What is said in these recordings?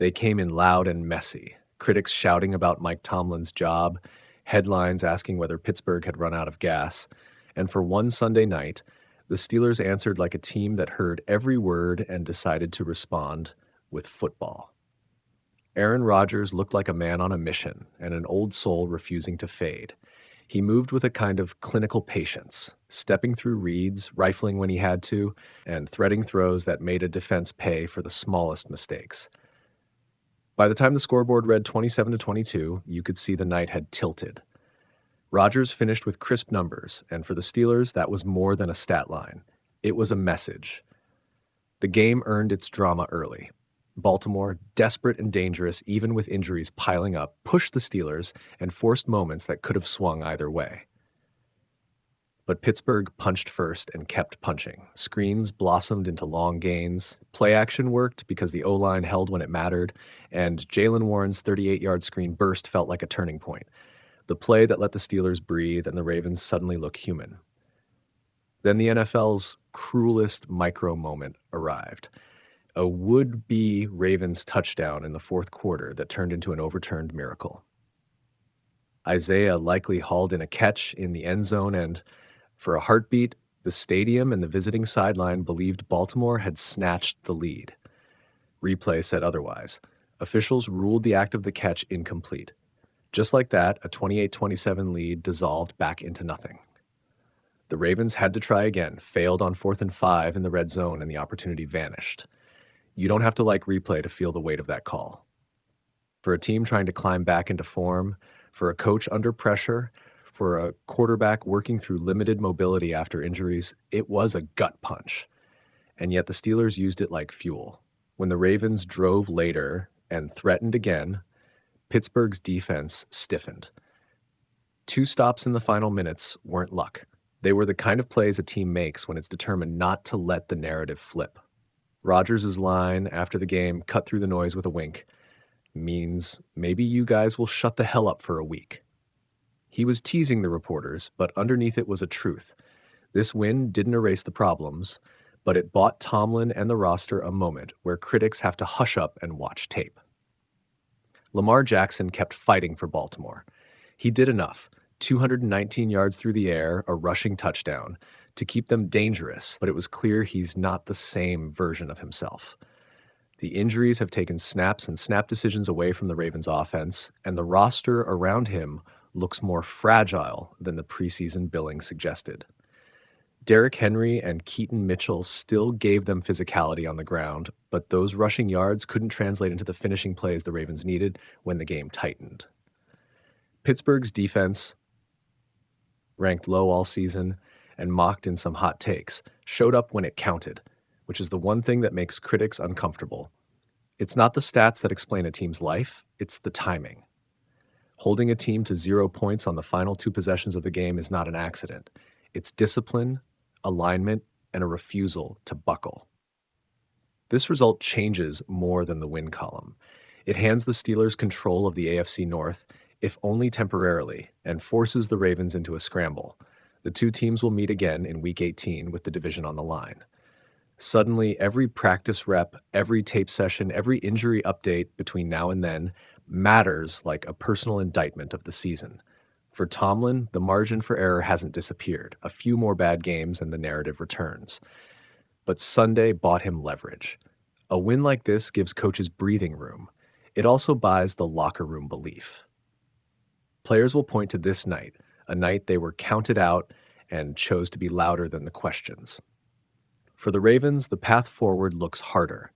They came in loud and messy, critics shouting about Mike Tomlin's job, headlines asking whether Pittsburgh had run out of gas, and for one Sunday night, the Steelers answered like a team that heard every word and decided to respond with football. Aaron Rodgers looked like a man on a mission and an old soul refusing to fade. He moved with a kind of clinical patience, stepping through reads, rifling when he had to, and threading throws that made a defense pay for the smallest mistakes. By the time the scoreboard read 27-22, you could see the night had tilted. Rodgers finished with crisp numbers, and for the Steelers, that was more than a stat line. It was a message. The game earned its drama early. Baltimore, desperate and dangerous even with injuries piling up, pushed the Steelers and forced moments that could have swung either way. But Pittsburgh punched first and kept punching. Screens blossomed into long gains. Play action worked because the O-line held when it mattered, and Jaylen Warren's 38-yard screen burst felt like a turning point. The play that let the Steelers breathe and the Ravens suddenly look human. Then the NFL's cruelest micro moment arrived. A would-be Ravens touchdown in the fourth quarter that turned into an overturned miracle. Isaiah likely hauled in a catch in the end zone, and for a heartbeat, the stadium and the visiting sideline believed Baltimore had snatched the lead. Replay said otherwise. Officials ruled the act of the catch incomplete. Just like that, a 28-27 lead dissolved back into nothing. The Ravens had to try again, failed on 4th and 5 in the red zone, and the opportunity vanished. You don't have to like replay to feel the weight of that call. For a team trying to climb back into form, for a coach under pressure, for a quarterback working through limited mobility after injuries, it was a gut punch. And yet the Steelers used it like fuel. When the Ravens drove later and threatened again, Pittsburgh's defense stiffened. 2 stops in the final minutes weren't luck. They were the kind of plays a team makes when it's determined not to let the narrative flip. Rodgers' line after the game, cut through the noise with a wink, means maybe you guys will shut the hell up for a week. He was teasing the reporters, but underneath it was a truth. This win didn't erase the problems, but it bought Tomlin and the roster a moment where critics have to hush up and watch tape. Lamar Jackson kept fighting for Baltimore. He did enough, 219 yards through the air, a rushing touchdown, to keep them dangerous, but it was clear he's not the same version of himself. The injuries have taken snaps and snap decisions away from the Ravens' offense, and the roster around him looks more fragile than the preseason billing suggested. Derrick Henry and Keaton Mitchell still gave them physicality on the ground, but those rushing yards couldn't translate into the finishing plays the Ravens needed when the game tightened. Pittsburgh's defense, ranked low all season and mocked in some hot takes, showed up when it counted, which is the one thing that makes critics uncomfortable. It's not the stats that explain a team's life, it's the timing. Holding a team to 0 points on the final 2 possessions of the game is not an accident. It's discipline, alignment, and a refusal to buckle. This result changes more than the win column. It hands the Steelers control of the AFC North, if only temporarily, and forces the Ravens into a scramble. The 2 teams will meet again in Week 18 with the division on the line. Suddenly, every practice rep, every tape session, every injury update between now and then matters like a personal indictment of the season. For Tomlin, the margin for error hasn't disappeared. A few more bad games and the narrative returns. But Sunday bought him leverage. A win like this gives coaches breathing room. It also buys the locker room belief. Players will point to this night, a night they were counted out and chose to be louder than the questions. For the Ravens, the path forward looks harder.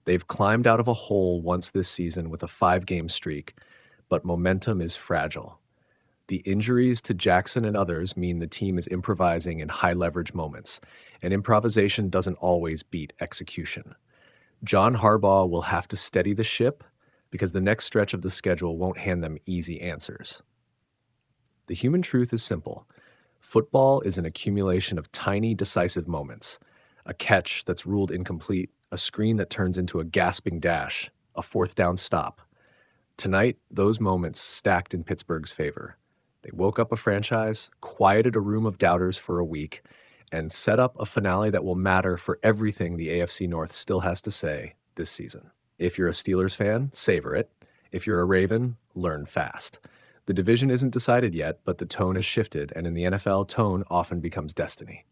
They've climbed out of a hole once this season with a 5-game streak, but momentum is fragile. The injuries to Jackson and others mean the team is improvising in high-leverage moments, and improvisation doesn't always beat execution. John Harbaugh will have to steady the ship because the next stretch of the schedule won't hand them easy answers. The human truth is simple. Football is an accumulation of tiny, decisive moments. A catch that's ruled incomplete, a screen that turns into a gasping dash, a 4th down stop. Tonight, those moments stacked in Pittsburgh's favor. They woke up a franchise, quieted a room of doubters for a week, and set up a finale that will matter for everything the AFC North still has to say this season. If you're a Steelers fan, savor it. If you're a Raven, learn fast. The division isn't decided yet, but the tone has shifted, and in the NFL, tone often becomes destiny.